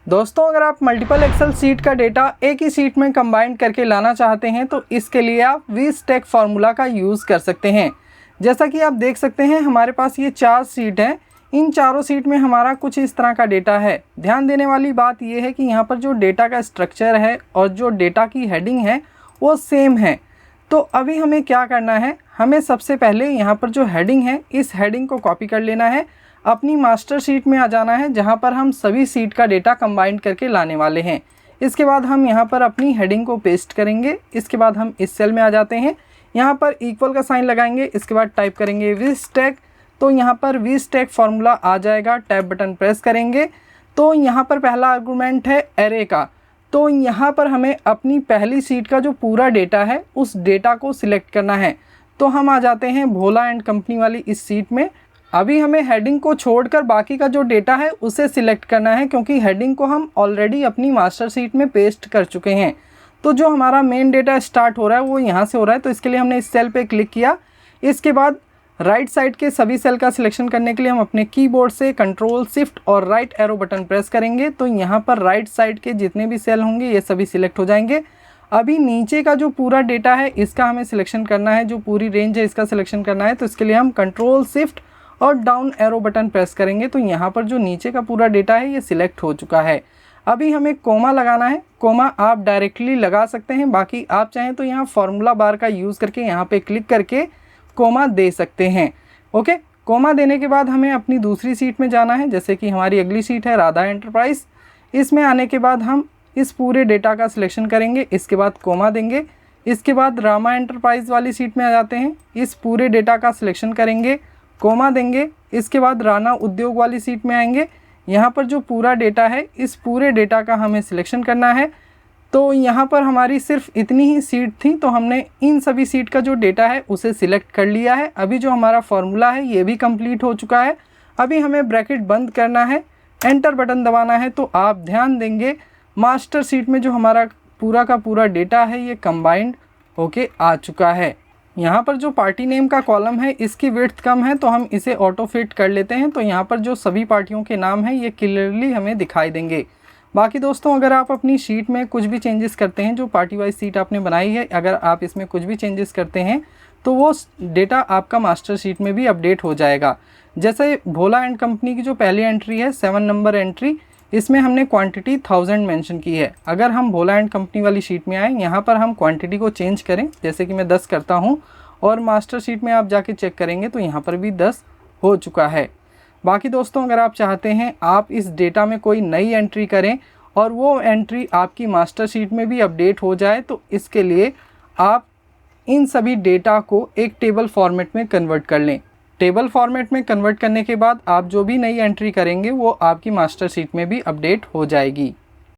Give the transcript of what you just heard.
दोस्तों अगर आप मल्टीपल एक्सेल सीट का डेटा एक ही सीट में कंबाइन करके लाना चाहते हैं तो इसके लिए आप VStack फार्मूला का यूज़ कर सकते हैं। जैसा कि आप देख सकते हैं हमारे पास ये 4 सीट हैं। इन चारों सीट में हमारा कुछ इस तरह का डेटा है। ध्यान देने वाली बात यह है कि यहाँ पर जो डेटा का स्ट्रक्चर है और जो डेटा की हेडिंग है वो सेम है। तो अभी हमें क्या करना है, हमें सबसे पहले यहाँ पर जो हेडिंग है इस हेडिंग को कॉपी कर लेना है, अपनी मास्टर शीट में आ जाना है जहाँ पर हम सभी सीट का डेटा कंबाइन करके लाने वाले हैं। इसके बाद हम यहाँ पर अपनी हेडिंग को पेस्ट करेंगे। इसके बाद हम इस सेल में आ जाते हैं, यहाँ पर इक्वल का साइन लगाएंगे। इसके बाद टाइप करेंगे VStack, तो यहाँ पर VStack फार्मूला आ जाएगा। टैब बटन प्रेस करेंगे तो यहाँ पर पहला आर्गुमेंट है एरे का, तो यहाँ पर हमें अपनी पहली सीट का जो पूरा डेटा है उस डेटा को सिलेक्ट करना है। तो हम आ जाते हैं भोला एंड कंपनी वाली इस सीट में। अभी हमें हेडिंग को छोड़कर बाकी का जो डेटा है उसे सिलेक्ट करना है, क्योंकि हेडिंग को हम ऑलरेडी अपनी मास्टर शीट में पेस्ट कर चुके हैं। तो जो हमारा मेन डेटा स्टार्ट हो रहा है वो यहाँ से हो रहा है, तो इसके लिए हमने इस सेल पे क्लिक किया। इसके बाद राइट साइड के सभी सेल का सिलेक्शन करने के लिए हम अपने कीबोर्ड से कंट्रोल शिफ्ट और राइट एरो बटन प्रेस करेंगे। तो यहाँ पर राइट साइड के जितने भी सेल होंगे ये सभी सिलेक्ट हो जाएंगे। अभी नीचे का जो पूरा डेटा है इसका हमें सिलेक्शन करना है, जो पूरी रेंज है इसका सिलेक्शन करना है। तो इसके लिए हम कंट्रोल शिफ्ट और डाउन एरो बटन प्रेस करेंगे। तो यहाँ पर जो नीचे का पूरा डेटा है ये सिलेक्ट हो चुका है। अभी हमें कोमा लगाना है। कोमा आप डायरेक्टली लगा सकते हैं, बाकी आप चाहें तो यहाँ फार्मूला बार का यूज़ करके यहाँ पे क्लिक करके कोमा दे सकते हैं। ओके, कोमा देने के बाद हमें अपनी दूसरी सीट में जाना है, जैसे कि हमारी अगली सीट है राधा एंटरप्राइज। इसमें आने के बाद हम इस पूरे डेटा का सिलेक्शन करेंगे, इसके बाद कोमा देंगे। इसके बाद रामा एंटरप्राइज वाली सीट में आ जाते हैं, इस पूरे डेटा का सिलेक्शन करेंगे, कोमा देंगे। इसके बाद राणा उद्योग वाली सीट में आएंगे, यहाँ पर जो पूरा डेटा है इस पूरे डेटा का हमें सिलेक्शन करना है। तो यहाँ पर हमारी सिर्फ इतनी ही सीट थी, तो हमने इन सभी सीट का जो डेटा है उसे सिलेक्ट कर लिया है। अभी जो हमारा फार्मूला है ये भी कंप्लीट हो चुका है। अभी हमें ब्रैकेट बंद करना है, एंटर बटन दबाना है। तो आप ध्यान देंगे मास्टर सीट में जो हमारा पूरा का पूरा डेटा है ये कंबाइंड होके आ चुका है। यहाँ पर जो पार्टी नेम का कॉलम है इसकी विड्थ कम है, तो हम इसे ऑटो फिट कर लेते हैं। तो यहाँ पर जो सभी पार्टियों के नाम हैं ये क्लियरली हमें दिखाई देंगे। बाकी दोस्तों अगर आप अपनी शीट में कुछ भी चेंजेस करते हैं, जो पार्टी वाइज सीट आपने बनाई है, अगर आप इसमें कुछ भी चेंजेस करते हैं तो वो डेटा आपका मास्टर शीट में भी अपडेट हो जाएगा। जैसे भोला एंड कंपनी की जो पहली एंट्री है 7 नंबर एंट्री, इसमें हमने क्वांटिटी 1000 मेंशन की है। अगर हम भोला एंड कंपनी वाली शीट में आए, यहाँ पर हम क्वांटिटी को चेंज करें, जैसे कि मैं 10 करता हूँ और मास्टर शीट में आप जाके चेक करेंगे तो यहाँ पर भी 10 हो चुका है। बाकी दोस्तों अगर आप चाहते हैं आप इस डेटा में कोई नई एंट्री करें और वो एंट्री आपकी मास्टर शीट में भी अपडेट हो जाए, तो इसके लिए आप इन सभी डेटा को एक टेबल फॉर्मेट में कन्वर्ट कर लें। टेबल फॉर्मेट में कन्वर्ट करने के बाद आप जो भी नई एंट्री करेंगे वो आपकी मास्टर शीट में भी अपडेट हो जाएगी।